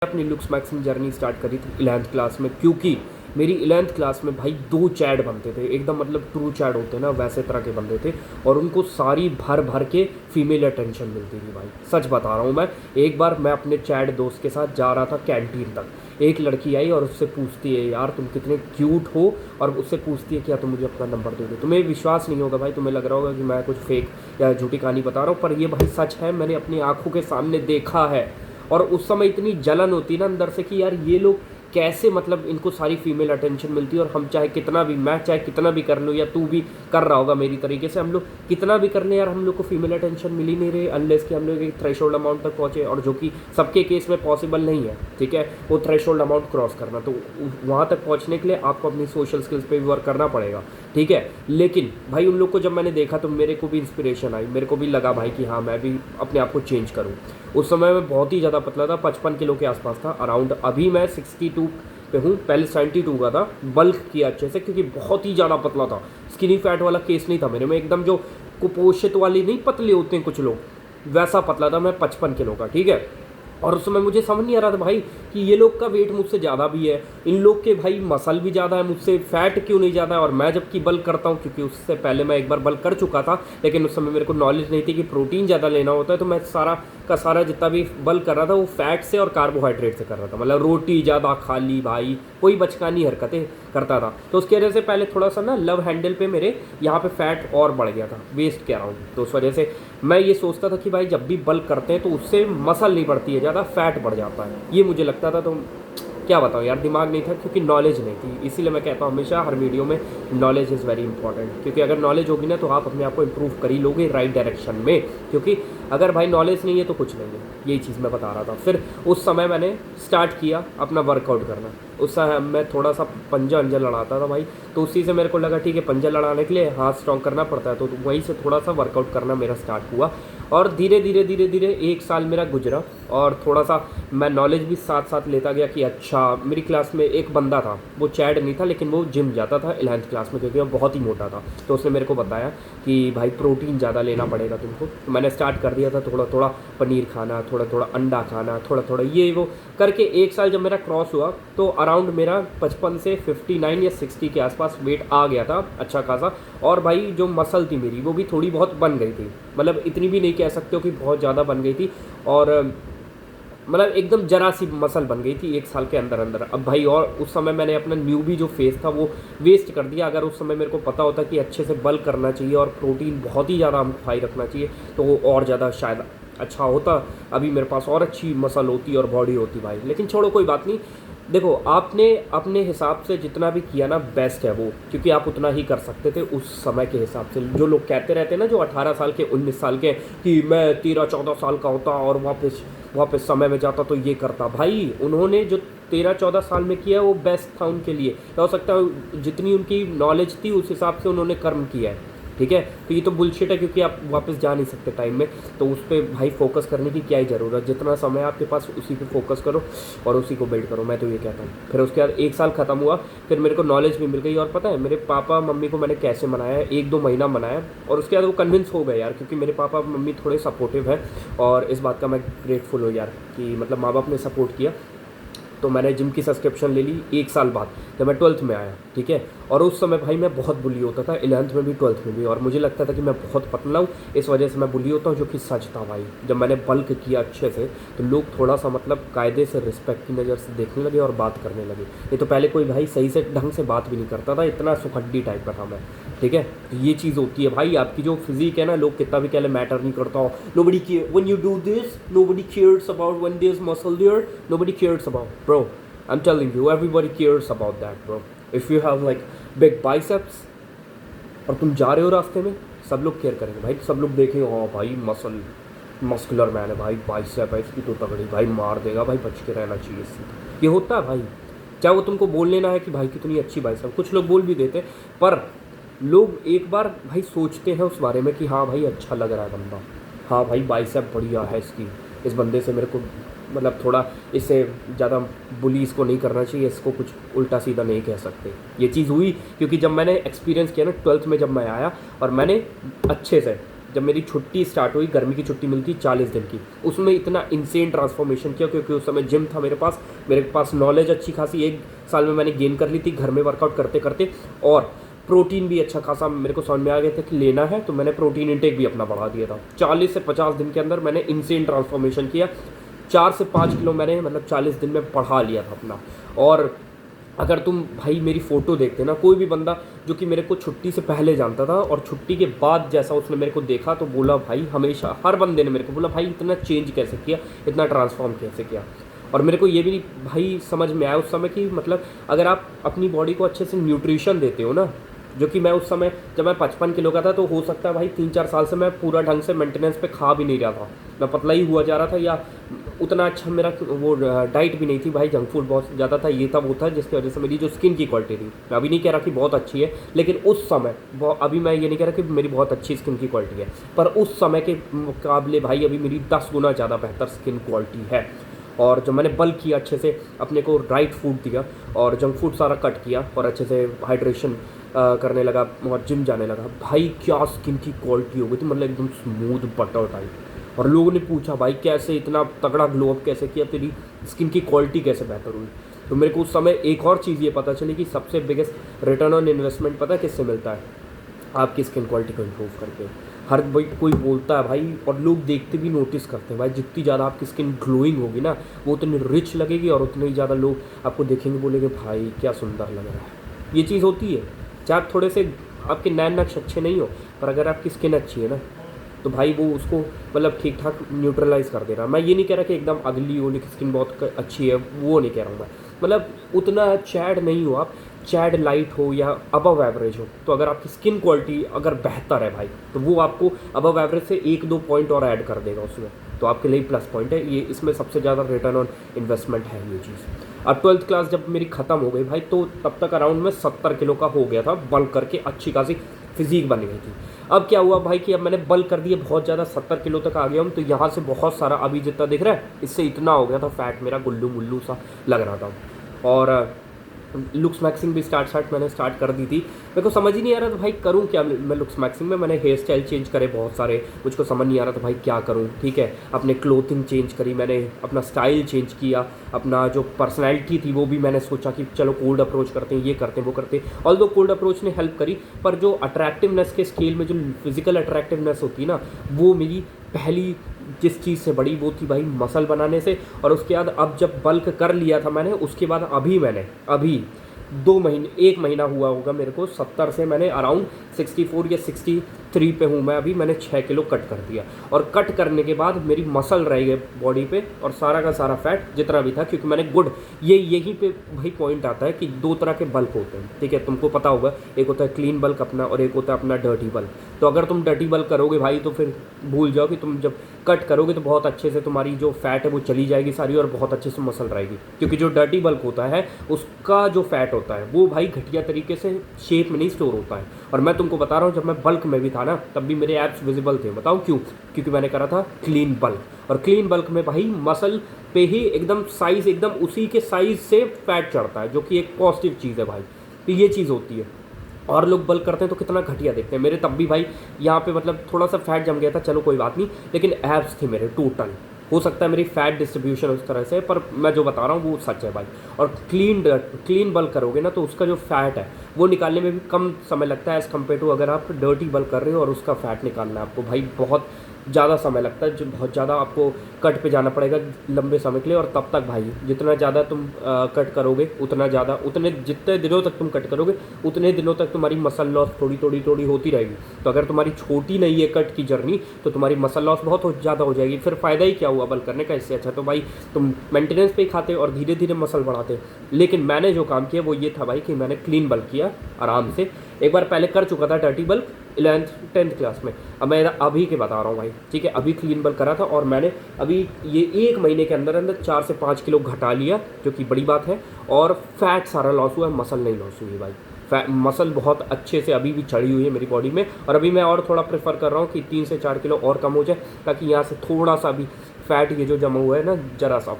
अपनी looks maxing journey start करी थी 11th क्लास में, क्योंकि मेरी 11th क्लास में भाई 2 चैड बनते थे, एकदम मतलब ट्रू चैड होते हैं ना वैसे तरह के बनते थे, और उनको सारी भर भर के फीमेल अटेंशन मिलती थी भाई। सच बता रहा हूँ मैं। एक बार मैं अपने चैड दोस्त के साथ जा रहा था कैंटीन तक, एक लड़की आई और उससे पूछती है यार तुम कितने क्यूट हो, और उससे पूछती है क्या तुम मुझे अपना नंबर दोगे। तुम्हें विश्वास नहीं होगा भाई, तुम्हें लग रहा होगा कि मैं कुछ फेक या झूठी कहानी बता रहा हूँ, पर ये भाई सच है, मैंने अपनी आंखों के सामने देखा है। और उस समय इतनी जलन होती ना अंदर से कि यार ये लोग कैसे, मतलब इनको सारी फीमेल अटेंशन मिलती है, और हम चाहे कितना भी, मैं चाहे कितना भी कर लूँ या तू भी कर रहा होगा मेरी तरीके से, हम लोग कितना भी कर लें यार, हम लोग को फीमेल अटेंशन मिल ही नहीं रही अनलेस कि हम लोग एक थ्रेशोल्ड अमाउंट तक पहुँचे, और जो कि सबके केस में पॉसिबल नहीं है। ठीक है, वो थ्रेशोल्ड अमाउंट क्रॉस करना, तो वहाँ तक पहुँचने के लिए आपको अपनी सोशल स्किल्स पे भी वर्क करना पड़ेगा। ठीक है, लेकिन भाई उन लोग को जब मैंने देखा तो मेरे को भी इंस्पिरेशन आई, मेरे को भी लगा भाई कि हाँ मैं भी अपने आप को चेंज करूँ। उस समय मैं बहुत ही ज़्यादा पतला था, 55 किलो के आसपास था अराउंड। अभी मैं 62 पे हूँ, पहले 72 का था। बल्क किया अच्छे से क्योंकि बहुत ही ज़्यादा पतला था, स्किनी फैट वाला केस नहीं था मेरे में, एकदम जो कुपोषित वाली नहीं पतले होते हैं कुछ लोग, वैसा पतला था मैं 55 किलो का। ठीक है, और उस समय मुझे समझ नहीं आ रहा था भाई कि ये लोग का वेट मुझसे ज़्यादा भी है, इन लोग के भाई मसल भी ज़्यादा है, मुझसे फैट क्यों नहीं ज़्यादा है, और मैं जबकि बल्क करता हूँ, क्योंकि उससे पहले मैं एक बार बल्क कर चुका था, लेकिन उस समय मेरे को नॉलेज नहीं थी कि प्रोटीन ज़्यादा लेना होता है, तो मैं सारा का सारा जितना भी बल्क कर रहा था वो फैट से और कार्बोहाइड्रेट से कर रहा था, मतलब रोटी ज़्यादा खा ली भाई, कोई बचकानी हरकतें करता था। तो उसकी वजह से पहले थोड़ा सा ना लव हैंडल पे मेरे यहाँ पे फैट और बढ़ गया था, वेस्ट कह रहा हूँ। तो उस वजह से मैं ये सोचता था कि भाई जब भी बल्क करते हैं तो उससे मसल नहीं बढ़ती है ज़्यादा, फैट बढ़ जाता है, ये मुझे लगता था। तो क्या बताऊँ यार, दिमाग नहीं था क्योंकि नॉलेज नहीं थी। इसीलिए मैं कहता हूँ हमेशा हर वीडियो में नॉलेज इज़ वेरी इंपॉर्टेंट, क्योंकि अगर नॉलेज होगी ना तो आप अपने आप को इम्प्रूव कर ही लोगे राइट डायरेक्शन में, क्योंकि अगर भाई नॉलेज नहीं है तो कुछ नहीं है। यही चीज़ मैं बता रहा था। फिर उस समय मैंने स्टार्ट किया अपना वर्कआउट करना। उस समय मैं थोड़ा सा पंजा अंजा लड़ाता था भाई, तो उसी से मेरे को लगा ठीक है पंजा लड़ाने के लिए हाथ स्ट्रॉन्ग करना पड़ता है, तो वहीं से थोड़ा सा वर्कआउट करना मेरा स्टार्ट हुआ। और धीरे धीरे धीरे धीरे 1 साल मेरा गुजरा, और थोड़ा सा मैं नॉलेज भी साथ साथ लेता गया कि अच्छा, मेरी क्लास में एक बंदा था, वो चैड नहीं था लेकिन वो जिम जाता था 11th क्लास में, क्योंकि वो बहुत ही मोटा था। तो उसने मेरे को बताया कि भाई प्रोटीन ज़्यादा लेना पड़ेगा तुमको। तो मैंने स्टार्ट कर दिया था थोड़ा थोड़ा पनीर खाना, थोड़ा थोड़ा अंडा खाना, थोड़ा थोड़ा ये वो करके 1 साल जब मेरा क्रॉस हुआ तो अराउंड मेरा 55 से 59 या 60 के आसपास वेट आ गया था अच्छा खासा। और भाई जो मसल थी मेरी वो भी थोड़ी बहुत बन गई थी, मतलब इतनी भी नहीं कह सकते हो कि बहुत ज़्यादा बन गई थी, और मतलब एकदम जरा सी मसल बन गई थी 1 साल के अंदर अंदर। अब भाई और उस समय मैंने अपना न्यूबी जो फेस था वो वेस्ट कर दिया। अगर उस समय मेरे को पता होता कि अच्छे से बल्क करना चाहिए और प्रोटीन बहुत ही ज़्यादा हमको हाई रखना चाहिए तो वो और ज़्यादा शायद अच्छा होता, अभी मेरे पास और अच्छी मसल होती और बॉडी होती भाई। लेकिन छोड़ो, कोई बात नहीं। देखो, आपने अपने हिसाब से जितना भी किया ना बेस्ट है वो, क्योंकि आप उतना ही कर सकते थे उस समय के हिसाब से। जो लोग कहते रहते हैं ना, जो 18 साल के 19 साल के, कि मैं 13-14 साल का होता और वापस समय में जाता तो ये करता, भाई उन्होंने जो 13-14 साल में किया वो बेस्ट था उनके लिए। हो सकता है जितनी उनकी नॉलेज थी उस हिसाब से उन्होंने कर्म किया है। ठीक है, तो ये तो बुलशिट है, क्योंकि आप वापस जा नहीं सकते टाइम में, तो उस पर भाई फोकस करने की क्या ही ज़रूरत। जितना समय आपके पास उसी पे फोकस करो और उसी को बिल्ड करो, मैं तो ये कहता हूँ। फिर उसके बाद 1 साल ख़त्म हुआ, फिर मेरे को नॉलेज भी मिल गई, और पता है मेरे पापा मम्मी को मैंने कैसे मनाया, 1-2 महीना मनाया, और उसके बाद वो कन्विंस हो गए यार, क्योंकि मेरे पापा मम्मी थोड़े सपोर्टिव है, और इस बात का मैं ग्रेटफुल हूँ यार कि मतलब माँ बाप ने सपोर्ट किया। तो मैंने जिम की सब्सक्रिप्शन ले ली 1 साल बाद, जब मैं 12th में आया। ठीक है, और उस समय भाई मैं बहुत बुली होता था, 11th में भी 12th में भी, और मुझे लगता था कि मैं बहुत पतला हूँ, इस वजह से मैं बुली होता हूँ, जो कि सच था भाई। जब मैंने बल्क किया अच्छे से तो लोग थोड़ा सा मतलब कायदे से रिस्पेक्ट की नज़र से देखने लगे और बात करने लगे। ये तो पहले कोई भाई सही से ढंग से बात भी नहीं करता था, इतना सुखड्डी टाइप का था मैं। ठीक है, तो ये चीज़ होती है भाई, आपकी जो फिजिक है ना, लोग कितना भी कह ले मैटर नहीं करता हो। Nobody care when you do this, nobody cares about when there is muscle there, nobody cares about bro. I'm telling you, everybody cares about that, bro. If you have like big biceps और तुम जा रहे हो रास्ते में, सब लोग care करेंगे भाई, सब लोग देखेंगे हाँ भाई मस्कुलर मैन है भाई, बाइसेप है इसकी तो तगड़ी, भाई मार देगा भाई, बच के रहना चाहिए इससे। ये होता है भाई, चाहे वो तुमको बोल लेना है कि भाई कितनी अच्छी बाइसेप, कुछ लोग बोल भी देते, पर लोग एक बार भाई सोचते हैं उस बारे में कि हाँ भाई अच्छा लग रहा है बंदा, हाँ भाई बाइसेप बढ़िया है इसकी, इस बंदे से मेरे को मतलब थोड़ा इससे ज़्यादा बुली इसको नहीं करना चाहिए, इसको कुछ उल्टा सीधा नहीं कह सकते। ये चीज़ हुई क्योंकि जब मैंने एक्सपीरियंस किया ना 12th में, जब मैं आया और मैंने अच्छे से जब मेरी छुट्टी स्टार्ट हुई, गर्मी की छुट्टी मिलती 40 दिन की, उसमें इतना इंसेन ट्रांसफॉर्मेशन किया क्योंकि उस समय जिम था मेरे पास नॉलेज अच्छी खासी 1 साल में मैंने गेन कर ली थी घर में वर्कआउट करते करते। और प्रोटीन भी अच्छा खासा मेरे को समझ में आ गया था कि लेना है, तो मैंने प्रोटीन इंटेक भी अपना बढ़ा दिया था। 40 से 50 दिन के अंदर मैंने इंसेन ट्रांसफॉर्मेशन किया। 4 से 5 किलो मैंने मतलब 40 दिन में बढ़ा लिया था अपना। और अगर तुम भाई मेरी फ़ोटो देखते ना, कोई भी बंदा जो कि मेरे को छुट्टी से पहले जानता था और छुट्टी के बाद जैसा उसने मेरे को देखा तो बोला भाई, हमेशा हर बंदे ने मेरे को बोला भाई इतना चेंज कैसे किया, इतना ट्रांसफॉर्म कैसे किया। और मेरे को ये भी भाई समझ में आया उस समय कि मतलब अगर आप अपनी बॉडी को अच्छे से न्यूट्रिशन देते हो ना, जो कि मैं उस समय जब मैं 55 किलो का था, तो हो सकता है भाई 3-4 साल से मैं पूरा ढंग से मेंटेनेंस पे खा भी नहीं रहा था, मैं पतला ही हुआ जा रहा था, या उतना अच्छा मेरा वो डाइट भी नहीं थी भाई, जंक फूड बहुत ज़्यादा था, ये था वो था, जिसकी वजह से मेरी जो स्किन की क्वालिटी थी, मैं अभी नहीं कह रहा कि बहुत अच्छी है, लेकिन उस समय अभी मैं ये नहीं कह रहा कि मेरी बहुत अच्छी स्किन की क्वालिटी है, पर उस समय के मुकाबले भाई अभी मेरी 10 गुना ज़्यादा बेहतर स्किन क्वालिटी है। और जब मैंने बल्क किया, अच्छे से अपने को राइट फूड दिया और जंक फूड सारा कट किया और अच्छे से हाइड्रेशन करने लगा और जिम जाने लगा, भाई क्या स्किन की क्वालिटी हो गई थी, मतलब एकदम स्मूथ बटर टाइप। और लोगों ने पूछा भाई कैसे इतना तगड़ा ग्लो अप कैसे किया, तेरी स्किन की क्वालिटी कैसे बेहतर हुई। तो मेरे को उस समय एक और चीज़ ये पता चली कि सबसे बिगेस्ट रिटर्न ऑन इन्वेस्टमेंट पता है किससे मिलता है, आपकी स्किन क्वालिटी को इम्प्रूव करके। हर भाई कोई बोलता है भाई, और लोग देखते भी नोटिस करते हैं भाई, जितनी ज़्यादा आपकी स्किन ग्लोइंग होगी ना, वो उतनी रिच लगेगी और उतने ही ज़्यादा लोग आपको देखेंगे, बोलेंगे भाई क्या सुंदर लग रहा है। ये चीज़ होती है, चाहे आप थोड़े से आपके नैन नक्श अच्छे नहीं हो, पर अगर आपकी स्किन अच्छी है ना, तो भाई वो उसको मतलब ठीक ठाक न्यूट्रलाइज कर दे रहा। मैं ये नहीं कह रहा कि एकदम अगली हो लेकिन स्किन बहुत अच्छी है, वो नहीं कह रहा हूँ मैं, मतलब उतना चैड नहीं हो आप, चैड लाइट हो या अबव एवरेज हो, तो अगर आपकी स्किन क्वालिटी अगर बेहतर है भाई, तो वो आपको अबव एवरेज से 1-2 पॉइंट और ऐड कर देगा उसमें, तो आपके लिए प्लस पॉइंट है ये, इसमें सबसे ज़्यादा रिटर्न ऑन इन्वेस्टमेंट है ये चीज़। अब 12th क्लास जब मेरी ख़त्म हो गई भाई, तो तब तक अराउंड में 70 किलो का हो गया था, बल्क करके अच्छी खासी फिजिक बन गई थी। अब क्या हुआ भाई कि अब मैंने बल्क कर दिया बहुत ज़्यादा, 70 किलो तक आ गया हूँ, तो यहाँ से बहुत सारा अभी जितना दिख रहा है इससे इतना हो गया था फैट, मेरा गुल्लू मुल्लू सा लग रहा था। और लुक्स मैक्सिंग भी मैंने स्टार्ट कर दी थी। मेरे को समझ ही नहीं आ रहा था भाई करूँ क्या मैं लुक्स मैक्सिंग में। मैंने हेयर स्टाइल चेंज करे बहुत सारे, मुझको समझ नहीं आ रहा था भाई क्या करूँ। ठीक है, अपने क्लोथिंग चेंज करी मैंने, अपना स्टाइल चेंज किया, अपना जो पर्सनैलिटी थी वो भी मैंने सोचा कि चलो कोल्ड अप्रोच करते हैं, ये करते हैं वो करते हैं। ऑल्दो कोल्ड अप्रोच ने हेल्प करी, पर जो अट्रैक्टिवनेस के स्केल में जो फिजिकल अट्रैक्टिवनेस होती है ना, वो मेरी पहली जिस चीज़ से बड़ी वो थी भाई मसल बनाने से। और उसके बाद अब जब बल्क कर लिया था मैंने, उसके बाद अभी 2 महीने 1 महीना हुआ होगा मेरे को, 70 से मैंने अराउंड 64 या 63 पे हूँ मैं अभी। मैंने 6 किलो कट कर दिया, और कट करने के बाद मेरी मसल रह गए बॉडी पे, और सारा का सारा फैट जितना भी था, क्योंकि मैंने यहीं पे भाई पॉइंट आता है कि 2 तरह के बल्क होते हैं। ठीक है, तुमको पता होगा, एक होता है क्लीन बल्क अपना, और एक होता है अपना डर्टी बल्क। तो अगर तुम डर्टी बल्क करोगे भाई, तो फिर भूल जाओ कि तुम जब कट करोगे तो बहुत अच्छे से तुम्हारी जो फैट है वो चली जाएगी सारी, और बहुत अच्छे से मसल रहेगी। क्योंकि जो डर्टी बल्क होता है उसका जो फैट होता है वो भाई घटिया तरीके से शेप में नहीं स्टोर होता है। और मैं तुमको बता रहा हूँ, जब मैं बल्क में भी था ना, तब भी मेरे एब्स विजिबल थे। बताओ क्यों? क्योंकि मैंने करा था क्लीन बल्क, और क्लीन बल्क में भाई मसल पे ही एकदम साइज, एकदम उसी के साइज से फैट चढ़ता है, जो कि एक पॉजिटिव चीज़ है भाई। तो ये चीज़ होती है। और लोग बल्क करते हैं तो कितना घटिया देखते हैं। मेरे तब भी भाई यहाँ पे मतलब थोड़ा सा फैट जम गया था, चलो कोई बात नहीं, लेकिन एब्स थे मेरे टोटल। हो सकता है मेरी फैट डिस्ट्रीब्यूशन उस तरह से, पर मैं जो बता रहा हूँ वो सच है भाई। और क्लीन बल्क करोगे ना, तो उसका जो फैट है वो निकालने में भी कम समय लगता है एज़ कम्पेयर टू अगर आप डर्टी बल्क कर रहे हो और उसका फैट निकालना है आपको भाई बहुत ज़्यादा समय लगता है, जो बहुत ज़्यादा आपको कट पे जाना पड़ेगा लंबे समय के लिए। और तब तक भाई जितना ज़्यादा तुम कट करोगे उतना ज़्यादा, उतने जितने दिनों तक तुम कट करोगे उतने दिनों तक तुम्हारी मसल लॉस थोड़ी होती रहेगी। तो अगर तुम्हारी छोटी नहीं है कट की जर्नी, तो तुम्हारी मसल लॉस बहुत ज़्यादा हो जाएगी। फिर फ़ायदा ही क्या हुआ बल्क करने का? इससे अच्छा तो भाई तुम मेंटेनेंस पे ही खाते और धीरे धीरे मसल बढ़ाते। लेकिन मैंने जो काम किया वो ये था भाई कि मैंने क्लीन बल्क किया आराम से। एक बार पहले कर चुका था डर्टी बल्क 10th क्लास में। अब मैं अभी के बता रहा हूँ भाई, ठीक है। अभी क्लीन बल्क करा था, और मैंने अभी ये 1 महीने के अंदर 4 से 5 किलो घटा लिया, जो कि बड़ी बात है। और फैट सारा लॉस हुआ है, मसल नहीं लॉस हुई भाई। मसल बहुत अच्छे से अभी भी चढ़ी हुई है मेरी बॉडी में। और अभी मैं और थोड़ा प्रेफर कर रहा हूँ कि 3 से 4 किलो और कम हो जाए, ताकि यहाँ से थोड़ा सा भी फैट ये जो जमा हुआ है ना, ज़रा सा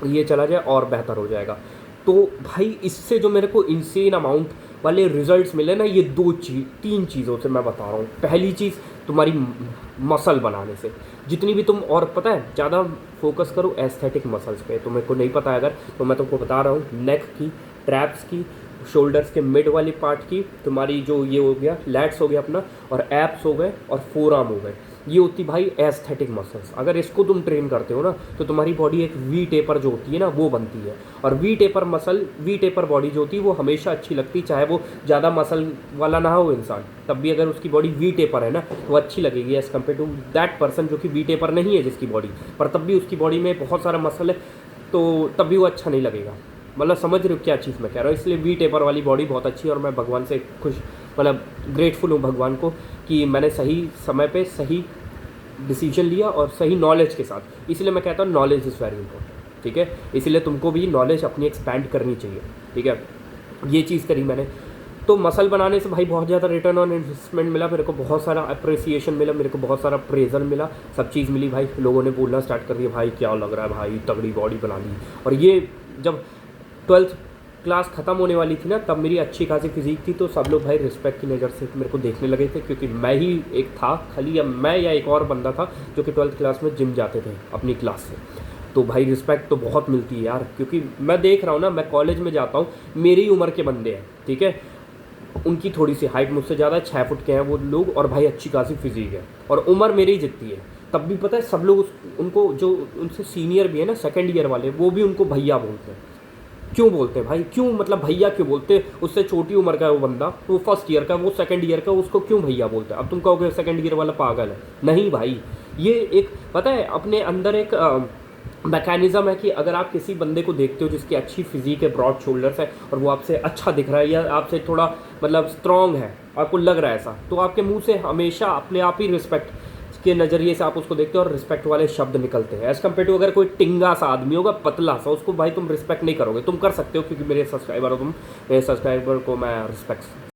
ये चला जाए और बेहतर हो जाएगा। तो भाई इससे जो मेरे को इंसेन अमाउंट वाले रिजल्ट्स मिले ना, ये 3 चीज़ों से मैं बता रहा हूँ। पहली चीज़ तुम्हारी मसल बनाने से। जितनी भी तुम, और पता है ज़्यादा फोकस करो एस्थेटिक मसल्स पे। तो मेरे को नहीं पता है अगर, तो मैं तुमको बता रहा हूँ, नेक की, ट्रैप्स की, शोल्डर्स के मिड वाली पार्ट की, तुम्हारी जो ये हो गया लैट्स हो गया अपना, और एप्स हो गए, और फोर आर्म हो गए। ये होती भाई एस्थेटिक मसल्स। अगर इसको तुम ट्रेन करते हो ना तो तुम्हारी बॉडी एक वी टेपर जो होती है ना वो बनती है। और we taper muscle, we taper body जो होती है वो हमेशा अच्छी लगती है, चाहे वो ज़्यादा मसल वाला ना हो इंसान, तब भी अगर उसकी बॉडी वी टेपर है ना तो अच्छी लगेगी as compare to that person जो कि वी टेपर नहीं है जिसकी बॉडी, पर तब भी उसकी बॉडी में बहुत सारा मसल है, तो तब भी वो अच्छा नहीं लगेगा। मतलब समझ रहे हो क्या चीज़ मैं कह रहा हूँ। इसलिए वी टेपर वाली बॉडी बहुत अच्छी है, और मैं भगवान से खुश, मतलब ग्रेटफुल हूँ भगवान को कि मैंने सही समय पे सही डिसीजन लिया और सही नॉलेज के साथ। इसलिए मैं कहता हूँ नॉलेज इज़ वेरी इंपॉर्टेंट, ठीक है। इसलिए तुमको भी नॉलेज अपनी एक्सपैंड करनी चाहिए, ठीक है। ये चीज़ करी मैंने, तो मसल बनाने से भाई बहुत ज़्यादा रिटर्न ऑन इन्वेस्टमेंट मिला मेरे को, बहुत सारा अप्रिसिएशन मिला मेरे को, बहुत सारा प्रेजर मिला, सब चीज़ मिली भाई। लोगों ने बोलना स्टार्ट कर दिया भाई क्या लग रहा है भाई, तगड़ी बॉडी बना ली। और ये जब 12th क्लास ख़त्म होने वाली थी ना, तब मेरी अच्छी खासी फिजीक थी, तो सब लोग भाई रिस्पेक्ट की नज़र से मेरे को देखने लगे थे, क्योंकि मैं ही एक था खाली, या मैं या एक और बंदा था जो कि 12th क्लास में जिम जाते थे अपनी क्लास से। तो भाई रिस्पेक्ट तो बहुत मिलती है यार, क्योंकि मैं देख रहा हूँ ना, मैं कॉलेज में जाता हूँ, मेरी उम्र के बंदे हैं, ठीक है, उनकी थोड़ी सी हाइट मुझसे ज़्यादा है, 6 फुट के हैं वो लोग, और भाई अच्छी खासी फिजीक है, और उम्र मेरी जितनी है। तब भी पता है सब लोग उनको, जो उनसे सीनियर भी है ना, सेकेंड ईयर वाले, वो भी उनको भैया बोलते हैं। क्यों बोलते हैं भाई, क्यों, मतलब भैया क्यों बोलते हैं? उससे छोटी उम्र का है वो बंदा, वो फर्स्ट ईयर का, वो सेकंड ईयर का, उसको क्यों भैया बोलते हैं? अब तुम कहोगे सेकंड ईयर वाला पागल है, नहीं भाई। ये एक पता है अपने अंदर एक मैकेनिज़्म है कि अगर आप किसी बंदे को देखते हो जिसकी अच्छी फिजीक है, ब्रॉड शोल्डर्स है, और वो आपसे अच्छा दिख रहा है या आपसे थोड़ा मतलब स्ट्रॉन्ग है, आपको लग रहा है ऐसा, तो आपके मुंह से हमेशा अपने आप ही रिस्पेक्ट के नज़रिए से आप उसको देखते हो और रिस्पेक्ट वाले शब्द निकलते हैं। एज़ कम्पेयर टू अगर कोई टिंगा सा आदमी होगा, पतला सा, उसको भाई तुम रिस्पेक्ट नहीं करोगे। तुम कर सकते हो क्योंकि मेरे सब्सक्राइबर हो तुम, मेरे सब्सक्राइबर को मैं रिस्पेक्ट